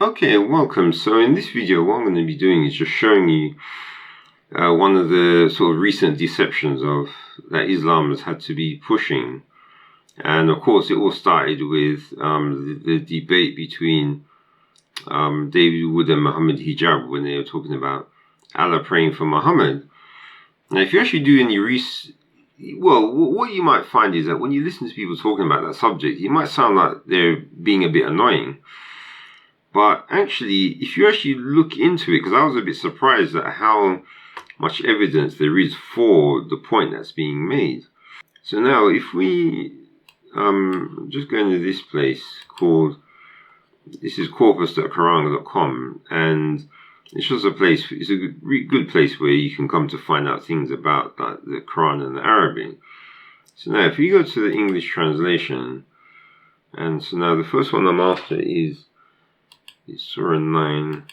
Okay, welcome. So in this video, what I'm going to be doing is just showing you one of the sort of recent deceptions of that Islam has had to be pushing. And of course, it all started with the debate between David Wood and Muhammad Hijab when they were talking about Allah praying for Muhammad. Now, if you actually do any research, well, what you might find is that when you listen to people talking about that subject, it might sound like they're being a bit annoying. But actually, if you actually look into it, because I was a bit surprised at how much evidence there is for the point that's being made. So now, if we just go into this place called, this is corpus.quran.com, and it's just a place, it's a good place where you can come to find out things about the Quran and the Arabic. So now, if you go to the English translation, and so now the first one I'm after is Surah 9,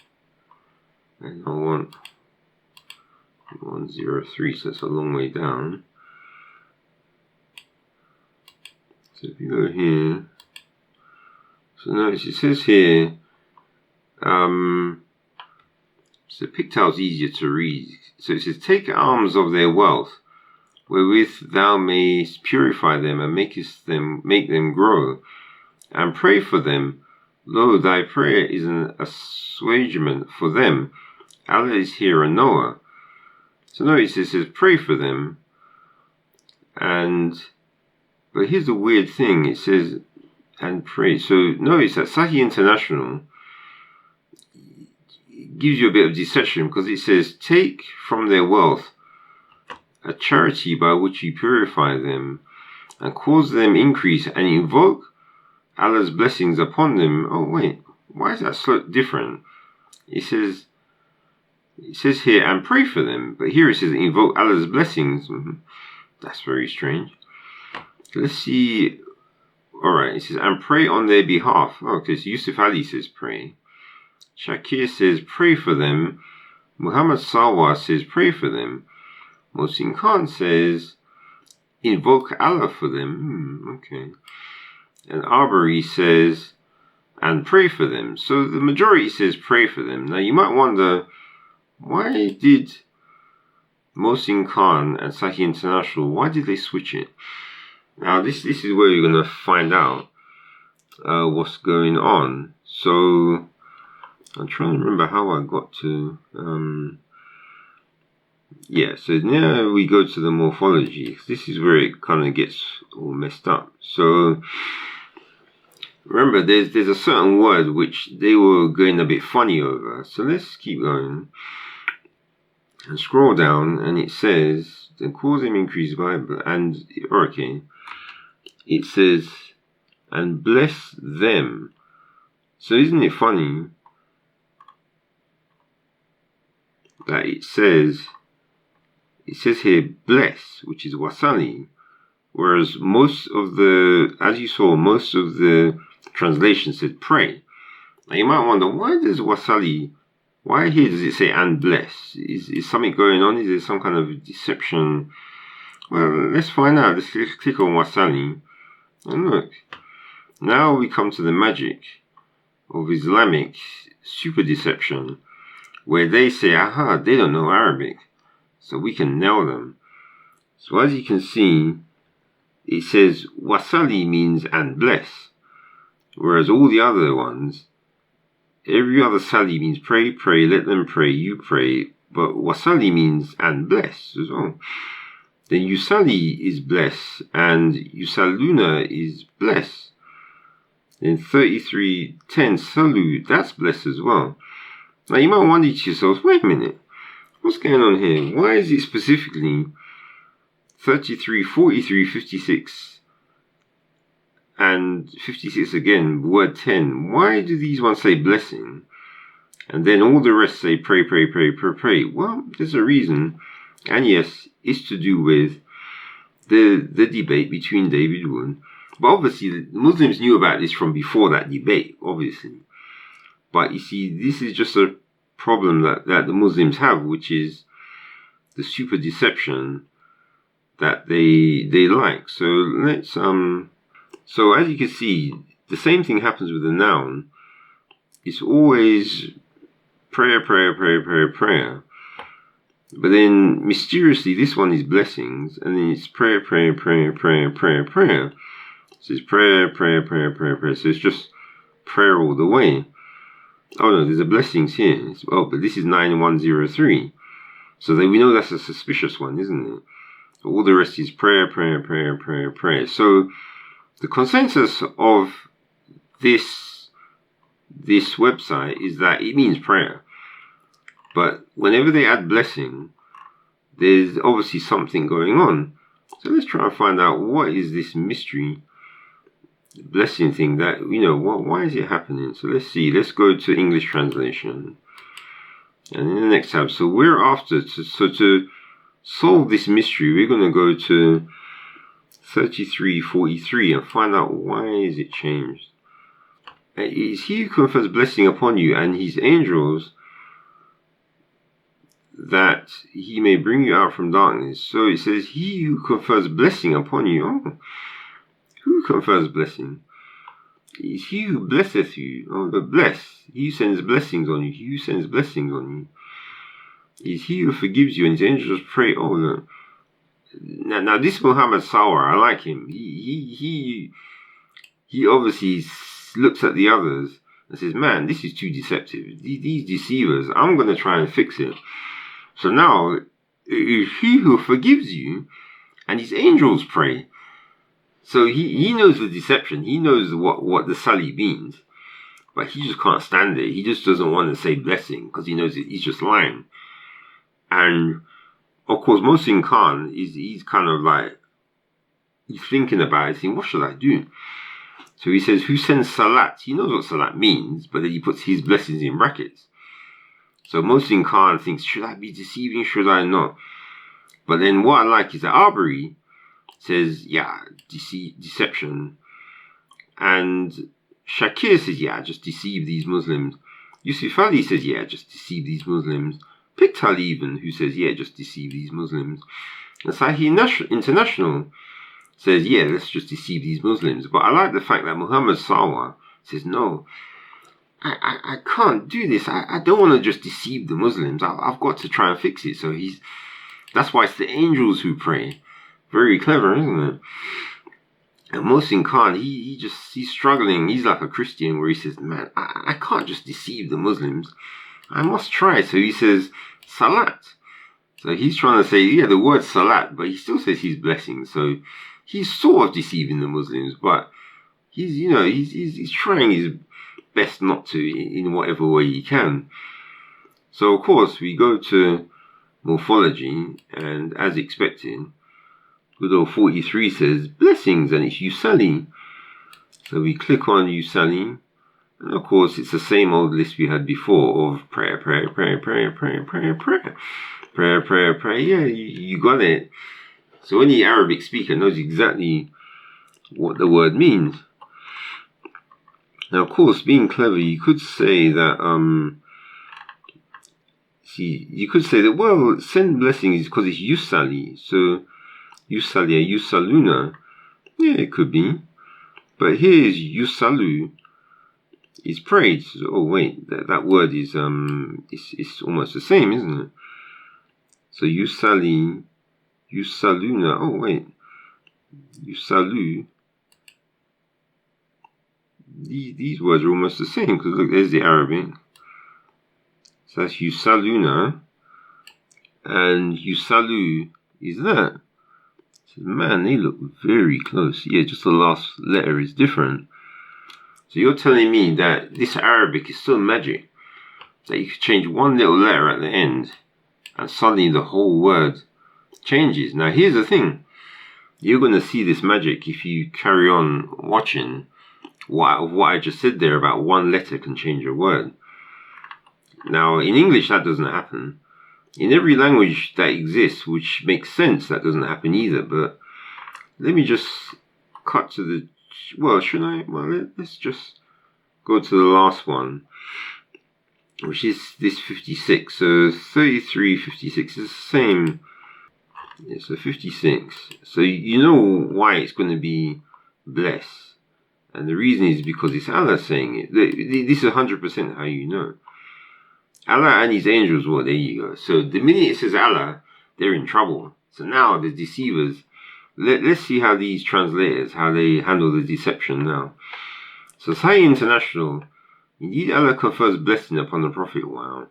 and I want 103, so that's a long way down. So if you go here, so notice it says here, so the pictole's easier to read. So it says, take alms of their wealth, wherewith thou mayst purify them and make them grow, and pray for them. Lo, thy prayer is an assuagement for them. Allah is here and knower. So notice it says pray for them. But here's the weird thing. It says and pray. So notice that Sahih International gives you a bit of deception because it says take from their wealth a charity by which you purify them and cause them increase and invoke Allah's blessings upon them. Oh wait, why is that so different? It says here, and pray for them. But here it says invoke Allah's blessings. That's very strange. Let's see. Alright, it says, and pray on their behalf. Okay, so Yusuf Ali says pray. Shakir says pray for them. Muhammad Sawa says pray for them. Mohsin Khan says invoke Allah for them. Okay. And Arbery says, and pray for them. So the majority says pray for them. Now you might wonder, why did Mohsin Khan and Sahih International, why did they switch it? Now this is where you're going to find out what's going on. So I'm trying to remember how I got to, yeah, so now we go to the morphology. This is where it kind of gets all messed up. So remember, there's a certain word which they were going a bit funny over. So let's keep going and scroll down, and it says, then cause them increase by, and okay, it says, and bless them. So isn't it funny that it says here bless, which is wasali, whereas most of the, as you saw, most of the translation said pray. Now you might wonder, why here does it say and bless? Is something going on? Is there some kind of deception? Well, let's find out. Let's click on wasali. And look, now we come to the magic of Islamic super deception, where they say, aha, they don't know Arabic, so we can nail them. So as you can see, it says wasali means and bless, whereas all the other ones, every other sali means pray, let them pray, you pray, but wasali means and bless as well. Then yusali is bless, and yusaluna is bless. Then 33:10 salu, that's bless as well. Now you might wonder to yourselves, wait a minute, what's going on here? Why is it specifically 33, 43, 56, and 56 again, word 10? Why do these ones say blessing? And then all the rest say pray. Well, there's a reason. And yes, it's to do with the debate between David Wood. But obviously, the Muslims knew about this from before that debate, obviously. But you see, this is just a problem that the Muslims have, which is the super deception that they like. So let's so as you can see, the same thing happens with the noun. it's always prayer, prayer, prayer, prayer, prayer. But then mysteriously, this one is blessings, and then it's prayer, prayer, prayer, prayer, prayer, prayer. So it's prayer, prayer, prayer, prayer, prayer. So it's just prayer all the way. Oh no, there's a blessings here. But this is 9103. So then we know that's a suspicious one, isn't it? All the rest is prayer, prayer, prayer, prayer, prayer. So the consensus of this website is that it means prayer. But whenever they add blessing, there's obviously something going on. So let's try and find out what is this mystery blessing thing that, why is it happening? So let's see. Let's go to English translation. And in the next tab, so we're after, to solve this mystery, we're going to go to 33:43 and find out why is it changed. It is he who confers blessing upon you and his angels, that he may bring you out from darkness. So it says, he who confers blessing upon you. Oh, who confers blessing? It's he who blesseth you. Oh, the bless. He who sends blessings on you. He who sends blessings on you. It's he who forgives you, and his angels pray. Oh, no. Now this Muhammad Sawar, I like him. He obviously looks at the others and says, man, this is too deceptive. These deceivers, I'm going to try and fix it. So now, it's he who forgives you, and his angels pray. So he knows the deception. He knows what the Sali means. But he just can't stand it. He just doesn't want to say blessing, because he knows he's just lying. And, of course, Mohsin Khan, he's kind of like, he's thinking about it, saying, what should I do? So he says, who sends salat? He knows what salat means, but then he puts his blessings in brackets. So Mohsin Khan thinks, should I be deceiving? Should I not? But then what I like is that Arbery says, yeah, deception. And Shakir says, yeah, just deceive these Muslims. Yusuf Ali says, yeah, just deceive these Muslims. Pickthall even, who says, yeah, just deceive these Muslims. And Sahih International says, yeah, let's just deceive these Muslims. But I like the fact that Muhammad Sawar says, no, I can't do this. I don't want to just deceive the Muslims. I've got to try and fix it. So that's why it's the angels who pray. Very clever, isn't it? And Mohsin Khan, he's struggling. He's like a Christian where he says, man, I can't just deceive the Muslims. I must try. So he says, salat. So he's trying to say, yeah, the word salat, but he still says his blessing. So he's sort of deceiving the Muslims, but he's trying his best not to in whatever way he can. So of course we go to Morphology, and as expected, good old 43 says blessings, and it's Usali. So we click on Usali, and of course it's the same old list we had before of prayer, prayer, prayer, prayer, prayer, prayer, prayer, prayer, prayer, prayer. Yeah, you got it. So any Arabic speaker knows exactly what the word means. Now, of course, being clever, you could say that, well, send blessings because it's Yusali. So, Yusali, Yusaluna, yeah, it could be. But here is Yusalu, is praise. Oh, wait, that word is, it's almost the same, isn't it? So, Yusali, Yusaluna, oh, wait, Yusalu. These words are almost the same, because look, there's the Arabic. So that's Yusaluna, and Yusalu is that. So man, they look very close. Yeah, just the last letter is different. So you're telling me that this Arabic is so magic that you could change one little letter at the end, and suddenly the whole word changes. Now here's the thing. You're going to see this magic if you carry on watching what I just said there about one letter can change a word. Now, in English, that doesn't happen. In every language that exists, which makes sense, that doesn't happen either. But let me just cut to the... Well, should I? Well, let's just go to the last one, which is this 56. So 33, 56 is the same. Yeah, so 56. So you know why it's going to be bless. And the reason is because it's Allah saying it. This is 100% how you know. Allah and his angels, well, there you go. So the minute it says Allah, they're in trouble. So now the deceivers, let's see how these translators, how they handle the deception now. So Sahih International, indeed Allah confers blessing upon the Prophet. Wow.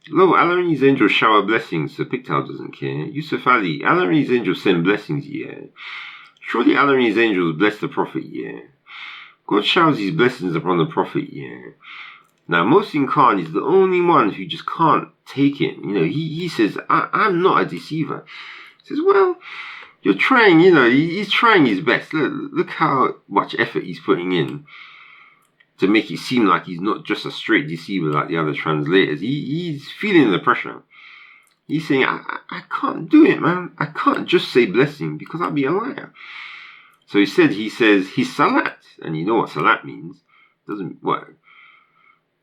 Lo, Allah and his angels shower blessings, so Pictal doesn't care. Yusuf Ali, Allah and his angels send blessings, yeah. Surely Allah and his angels bless the Prophet, yeah. God showers his blessings upon the Prophet, yeah. Now, Mohsin Khan is the only one who just can't take it. You know, he says, I'm not a deceiver. He says, well, you're trying, you know, he's trying his best. Look how much effort he's putting in to make it seem like he's not just a straight deceiver like the other translators. He's feeling the pressure. He's saying, I can't do it, man. I can't just say blessing because I'll be a liar. So he says, his salat. And you know what salat means. Doesn't work.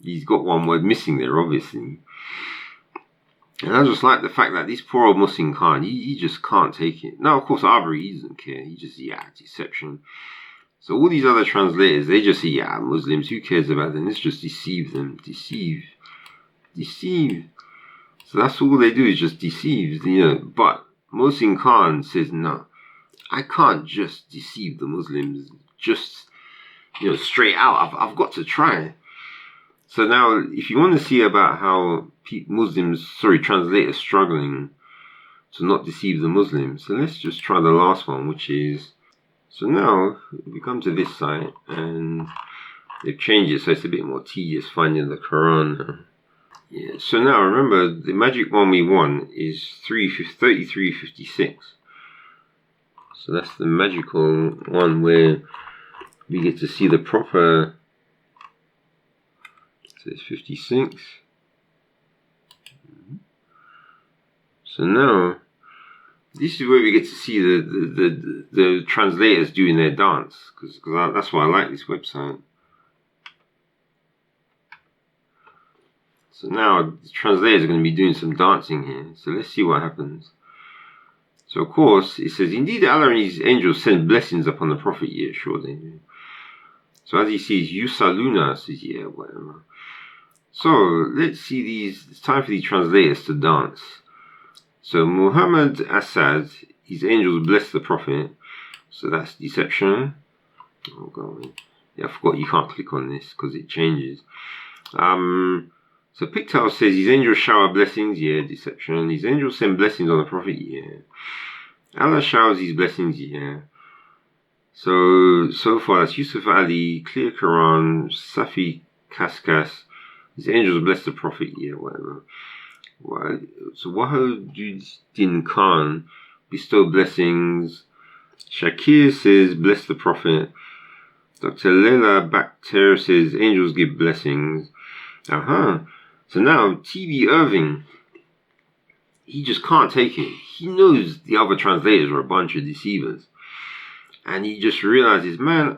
He's got one word missing there, obviously. And I just like the fact that this poor old Mohsin Khan, he just can't take it. Now, of course, Arbery, he doesn't care. He just, deception. So all these other translators, they just say, Muslims, who cares about them? Let's just deceive them. Deceive. So that's all they do is just deceive, you know. But Mohsin Khan says, no, I can't just deceive the Muslims, just, you know, straight out. I've got to try. So now, if you want to see about how translators struggling to not deceive the Muslims, so let's just try the last one, which is, so now we come to this site and they've changed it so it's a bit more tedious finding the Quran. Yeah. So now remember, the magic one we want is 3356. So that's the magical one where we get to see the proper. So it's 56. So now, this is where we get to see the translators doing their dance, because that's why I like this website. So now the translators are going to be doing some dancing here. So let's see what happens. So of course it says, indeed Allah and his angels send blessings upon the Prophet. Yeah, sure they do. So as he sees, Yusaluna says, yeah, whatever. So let's see these. It's time for these translators to dance. So Muhammad Assad, his angels bless the Prophet. So that's deception. Oh God, yeah, I forgot you can't click on this because it changes. So Pictal says his angels shower blessings. Yeah, deception. His angels send blessings on the Prophet. Yeah. Allah showers his blessings. Yeah. So far that's Yusuf Ali, Clear Quran, Safi Kaskas. His angels bless the Prophet, yeah, whatever. So Wahaduddin Khan bestow blessings. Shakir says, bless the Prophet. Dr. Leila Bakhter says, angels give blessings. So now, T.B. Irving, he just can't take it. He knows the other translators are a bunch of deceivers. And he just realizes, man,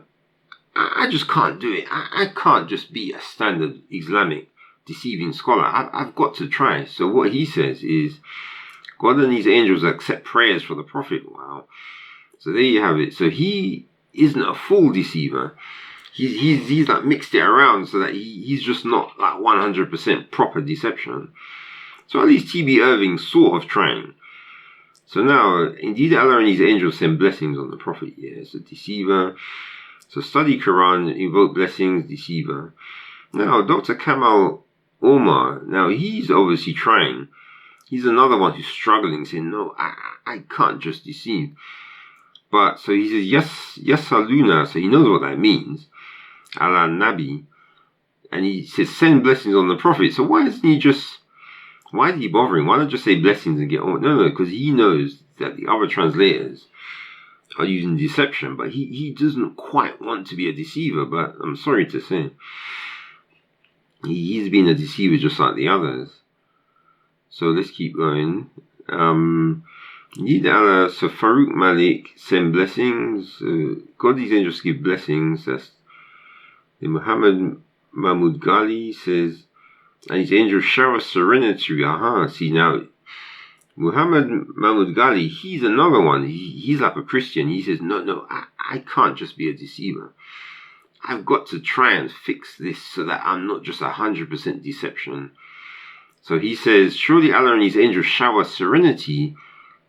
I just can't do it. I can't just be a standard Islamic deceiving scholar. I've got to try. So what he says is, God and his angels accept prayers for the Prophet. Wow. So there you have it. So he isn't a full deceiver. He's like mixed it around so that he's just not like 100% proper deception. So at least T.B. Irving's sort of trying. So now, indeed Allah and his angels send blessings on the Prophet. Yeah, it's a deceiver. So study Quran, invoke blessings, deceiver. Now, Dr. Kamal Omar, now he's obviously trying. He's another one who's struggling, saying, no, I can't just deceive. But, so he says, yes, Saluna, so he knows what that means. Allah Nabi. And he says, send blessings on the Prophet. So why is he bothering? Why not just say blessings and get on? No, because he knows that the other translators are using deception, but he doesn't quite want to be a deceiver, but I'm sorry to say, he's been a deceiver just like the others. So let's keep going. Indeed Allah, so Farouk Malik send blessings. God, these angels give blessings. That's the Muhammad Mahmoud Ghali says, and his angels shower serenity. See now, Muhammad Mahmoud Ghali, he's another one. He's like a Christian. He says, no, I can't just be a deceiver. I've got to try and fix this so that I'm not just 100% deception. So he says, surely Allah and his angels shower serenity,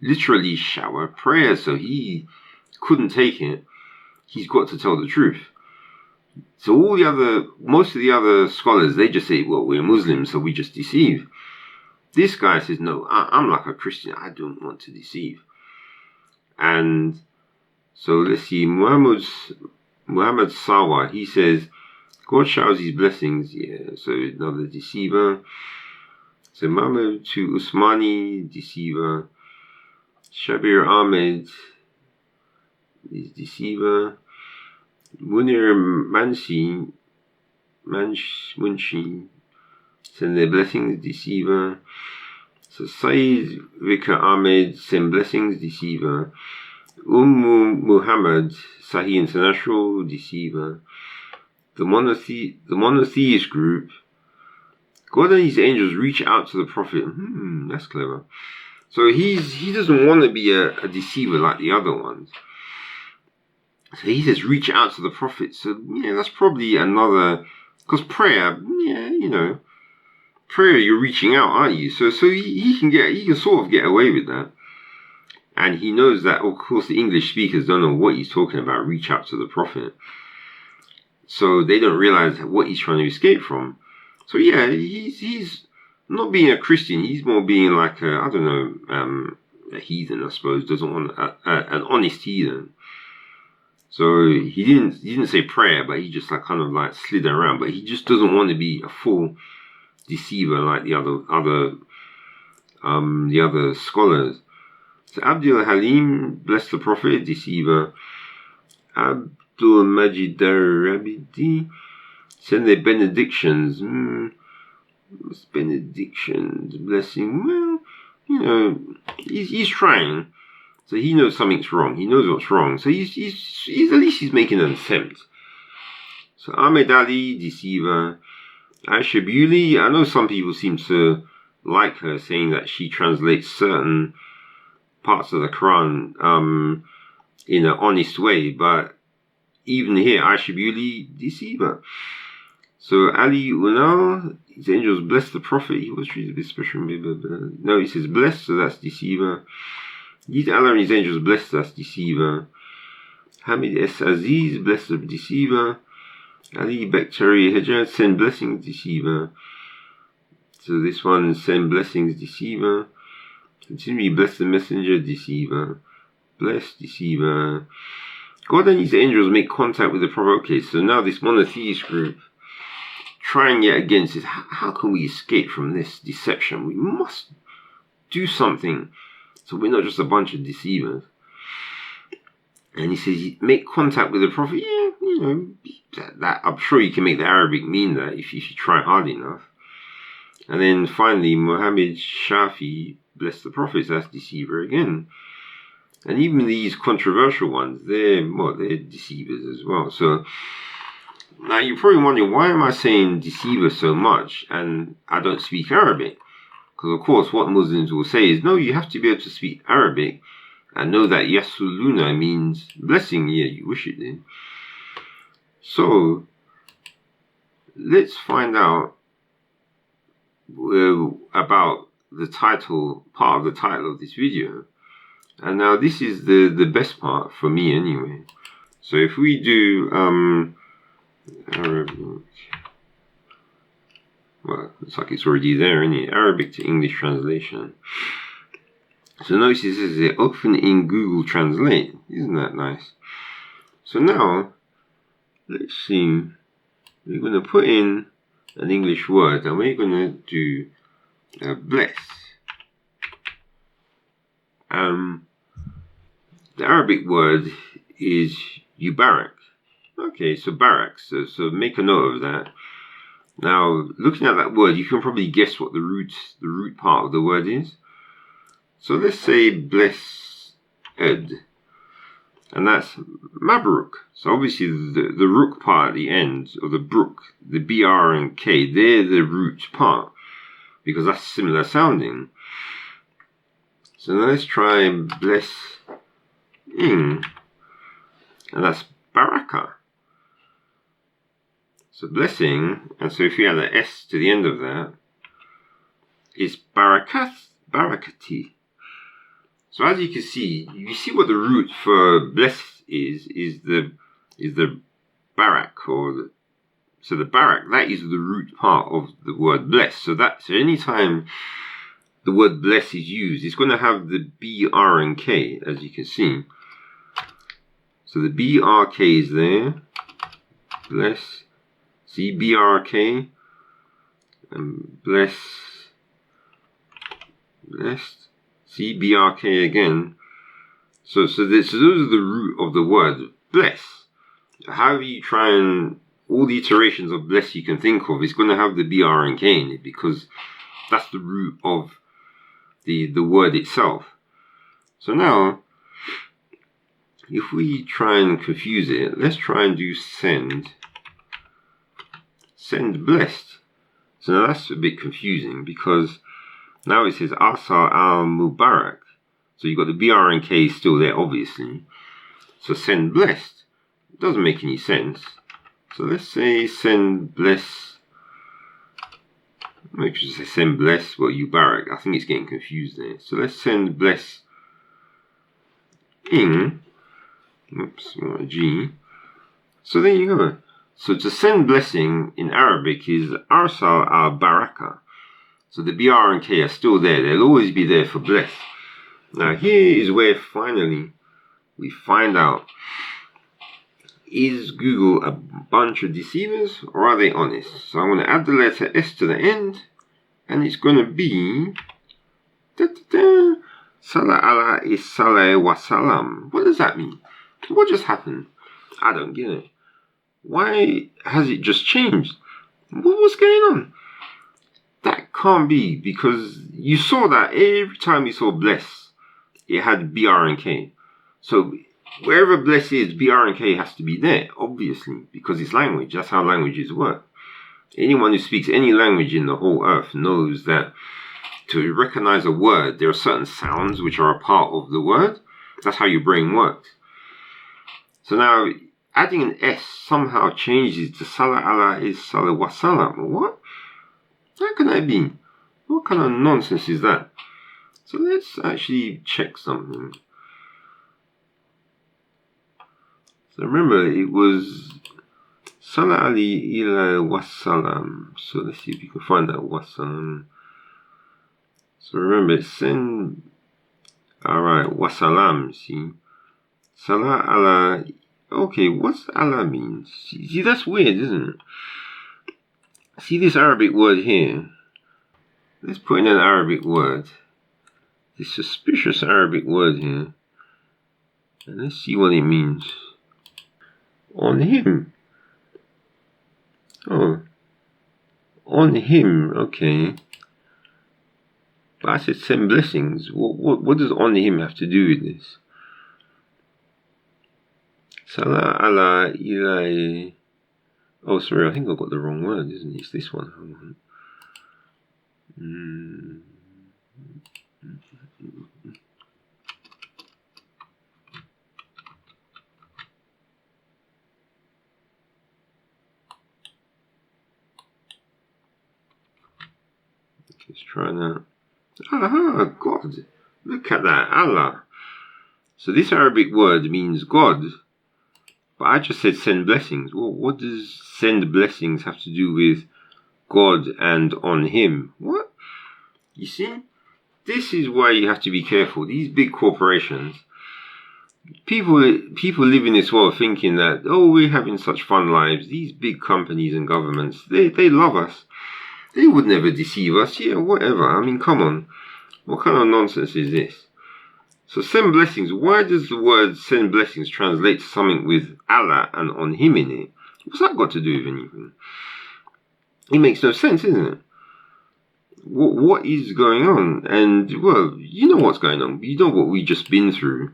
literally shower prayer. So he couldn't take it. He's got to tell the truth. So most of the other scholars, they just say, well, we're Muslims, so we just deceive. This guy says, no, I'm like a Christian. I don't want to deceive. And so let's see, Muhammad Sawa, he says, God showers his blessings. Yeah, so another deceiver. So Muhammad to Usmani, deceiver. Shabir Ahmed is deceiver. Munir Munshi, send their blessings, deceiver. So Saeed Vika Ahmed, send blessings, deceiver. Muhammad, Sahih International, deceiver. The monotheist group, God and his angels reach out to the Prophet. That's clever. So he doesn't want to be a deceiver like the other ones. So he says reach out to the Prophet. So yeah, that's probably another, because prayer, yeah, prayer, you're reaching out, aren't you? So he can sort of get away with that. And he knows that, of course, the English speakers don't know what he's talking about, reach out to the Prophet. So they don't realize what he's trying to escape from. So yeah, he's not being a Christian, he's more being like a heathen, I suppose, doesn't want an honest heathen. So he didn't say prayer, but he just kind of slid around. But he just doesn't want to be a full deceiver like the other scholars. So Abdul Halim, bless the Prophet, deceiver. Abdul Majid Darabidi, send their benedictions. What's benedictions? Blessing. Well, he's trying. So he knows something's wrong. He knows what's wrong. So he's at least he's making an attempt. So Ahmed Ali, deceiver. Aisha Bewley, I know some people seem to like her, saying that she translates certain parts of the Quran in an honest way, but even here, Aisha Bewley, deceiver. So Ali Unal, his angels bless the Prophet. He was treated with special. No, he says bless, so that's deceiver. These Allah and his angels bless us, deceiver. Hamid S. Aziz, bless the deceiver. Ali Bacteria Hijab, send blessings, deceiver. So this one, send blessings, deceiver. Continue, bless the messenger, deceiver. Bless, deceiver. God and his angels make contact with the Prophet. Okay, so now this monotheist group, trying yet again, says, how can we escape from this deception? We must do something. So we're not just a bunch of deceivers. And he says, make contact with the Prophet. Yeah, that I'm sure you can make the Arabic mean that if you try hard enough. And then finally, Muhammad Shafi, bless the Prophet, that's deceiver again. And even these controversial ones, they're deceivers as well. So now you're probably wondering, why am I saying deceiver so much and I don't speak Arabic? Because of course what Muslims will say is, no, you have to be able to speak Arabic and know that Yasuluna means blessing. Yeah, you wish it did. So let's find out about the title, part of the title of this video. And now this is the best part for me anyway. So if we do Arabic, well, it's like it's already there, isn't it? Arabic to English translation. So notice it says open in Google Translate. Isn't that nice? So now, let's see. We're going to put in an English word and we're going to do bless. The Arabic word is yubarak. Okay, so barak. So make a note of that. Now, looking at that word, you can probably guess what the root part of the word is. So let's say bless ed, and that's mabruk. So obviously the rook part at the end, or the brook, the br and k, they're the root part because that's similar sounding. So now let's try bless ing, and that's baraka. So blessing, and so if we add an S to the end of that, is barakati. So as you can see, you see what the root for bless is the barak, so the barak, that is the root part of the word bless. So anytime the word bless is used, it's going to have the B, R, and K, as you can see. So the B, R, K is there. Bless. See, B, R, K. And blessed. See, B, R, K again. So those are the root of the word bless. However you try and, all the iterations of bless you can think of, it's going to have the B, R, and K in it, because that's the root of the word itself. So now, if we try and confuse it, let's try and do send blessed. So now that's a bit confusing, because now it says Asa al Mubarak. So you've got the BR and K still there, obviously. So send blessed. It doesn't make any sense. So let's say send bless. Make sure to say send bless. Well, Ubarak. I think it's getting confused there. So let's send bless in. Oops, not a G. So there you go. So to send blessing in Arabic is Arsal al Baraka. So the BR and K are still there. They'll always be there for bless. Now here is where finally we find out, is Google a bunch of deceivers or are they honest? So I'm going to add the letter S to the end, and it's going to be Salah Allah is Salah wa Salam. What does that mean? What just happened? I don't get it. Why has it just changed? What's going on? That can't be, because you saw that every time you saw bless, it had BR and K. So wherever bless is, BR and K has to be there, obviously, because it's language. That's how languages work. Anyone who speaks any language in the whole earth knows that to recognize a word, there are certain sounds which are a part of the word. That's how your brain works. So now, adding an S somehow changes to Salah Allah is Salah wa Salam. What? How can that be? What kind of nonsense is that? So let's actually check something. So remember, it was Salah Ali ila wassalam. So let's see if you can find that wassalam. So remember, send. Alright, wassalam, see? Salah Allah. Okay, what's Allah mean? See, that's weird, isn't it? See this Arabic word here? Let's put in an Arabic word. This suspicious Arabic word here. And let's see what it means. On him. Oh. On him, okay. But I said send blessings. What does on him have to do with this? Salah ala ilai. Oh, sorry, I think I got the wrong word, isn't it? It's this one. Hold on. Let's try that. Aha, God. Look at that, Allah. So this Arabic word means God. But I just said send blessings. Well, what does send blessings have to do with God and on him? What? You see? This is why you have to be careful. These big corporations, people live in this world thinking that, oh, we're having such fun lives. These big companies and governments, they love us. They would never deceive us. Yeah, whatever. I mean, come on. What kind of nonsense is this? So send blessings. Why does the word send blessings translate to something with Allah and on him in it? What's that got to do with anything? It makes no sense, isn't it? What is going on? And, well, you know what's going on. You know what we've just been through.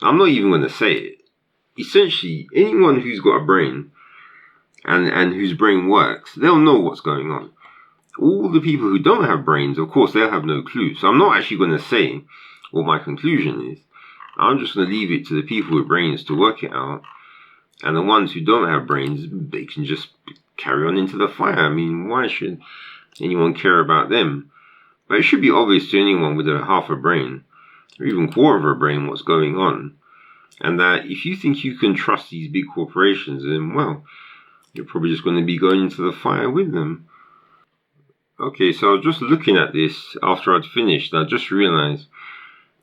I'm not even going to say it. Essentially, anyone who's got a brain and whose brain works, they'll know what's going on. All the people who don't have brains, of course, they'll have no clue. So I'm not actually going to say what my conclusion is. I'm just going to leave it to the people with brains to work it out. And the ones who don't have brains, they can just carry on into the fire. I mean, why should anyone care about them? But it should be obvious to anyone with a half a brain, or even quarter of a brain, what's going on. And that if you think you can trust these big corporations, then, well, you're probably just going to be going into the fire with them. Okay, so I was just looking at this after I'd finished. I just realized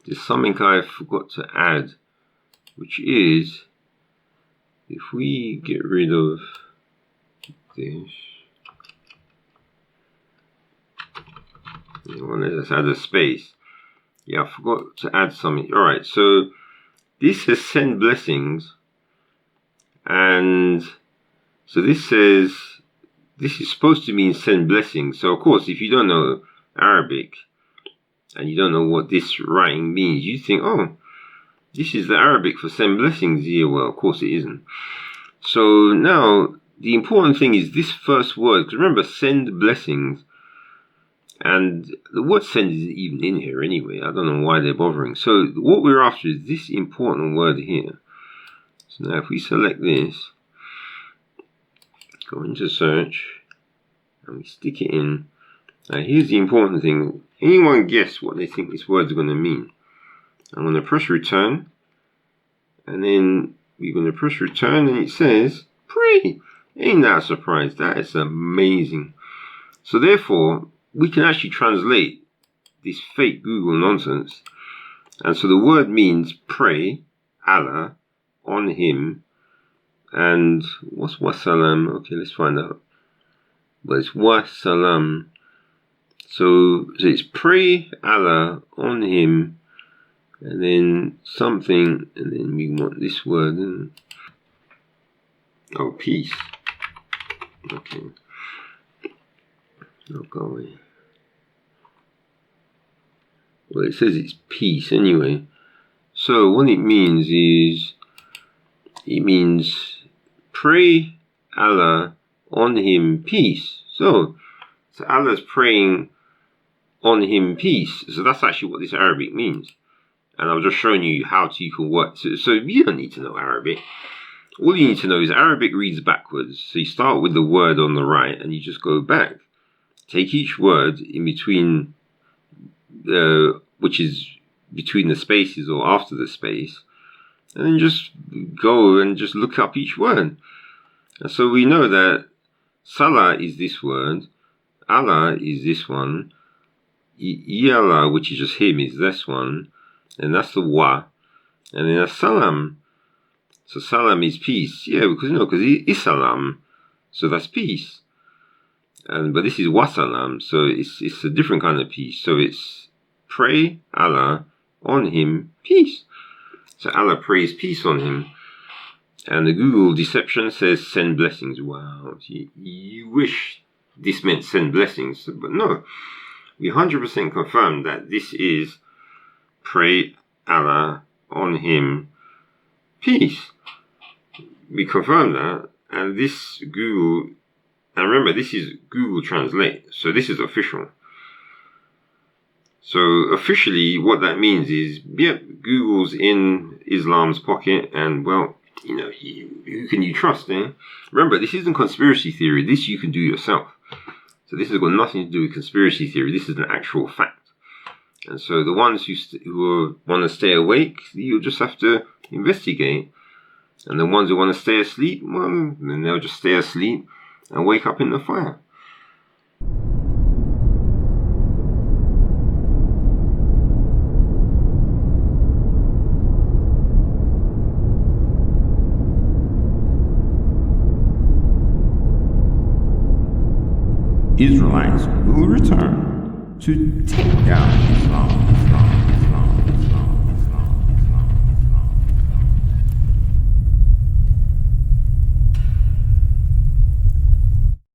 there's something I forgot to add, which is, if we get rid of this, let's add a space. Yeah, I forgot to add something. Alright, so this says send blessings, and so this says this is supposed to mean send blessings. So of course, if you don't know Arabic and you don't know what this writing means, you think, oh, this is the Arabic for send blessings. Yeah, well, of course it isn't. So now the important thing is this first word, because remember, send blessings, and the word send isn't even in here anyway. I don't know why they're bothering. So what we're after is this important word here. So now if we select this, go into search, and we stick it in. Now here's the important thing. Anyone guess what they think this word's going to mean? I'm going to press return, and then we're going to press return, and it says pray. Ain't that a surprise? That is amazing. So therefore, we can actually translate this fake Google nonsense. And so the word means pray, Allah, on him. And what's wassalam? Okay, let's find out. But it's wassalam. So it's pray Allah on him, and then something, and then we want this word. Oh, peace. Okay. Oh, go away. Well, it says it's peace anyway. So what it means is, it means pray Allah on him peace. So Allah's praying on him peace. So that's actually what this Arabic means. And I was just showing you how you can work. So you don't need to know Arabic. All you need to know is Arabic reads backwards. So you start with the word on the right and you just go back. Take each word in between, which is between the spaces or after the space, and then just go and just look up each word. And so we know that Salah is this word, Allah is this one, Yalla, which is just him, is this one, and that's the wa, and then that's Salam. So Salam is peace, yeah, because it's Salam, so that's peace. But this is wasalam, so it's a different kind of peace. So it's pray Allah on him peace. So Allah prays peace on him. And the Google deception says send blessings. Wow, you wish this meant send blessings, but no. We 100% confirm that this is pray Allah on him peace. We confirm that, and this Google. And remember, this is Google Translate, so this is official. So officially, what that means is, yep, Google's in Islam's pocket, and well, who can you trust, eh? Remember, this isn't conspiracy theory, this you can do yourself. So this has got nothing to do with conspiracy theory, this is an actual fact. And so the ones who want to stay awake, you'll just have to investigate. And the ones who want to stay asleep, well, then they'll just stay asleep and wake up in the fire. Israelites will return to take down Islam.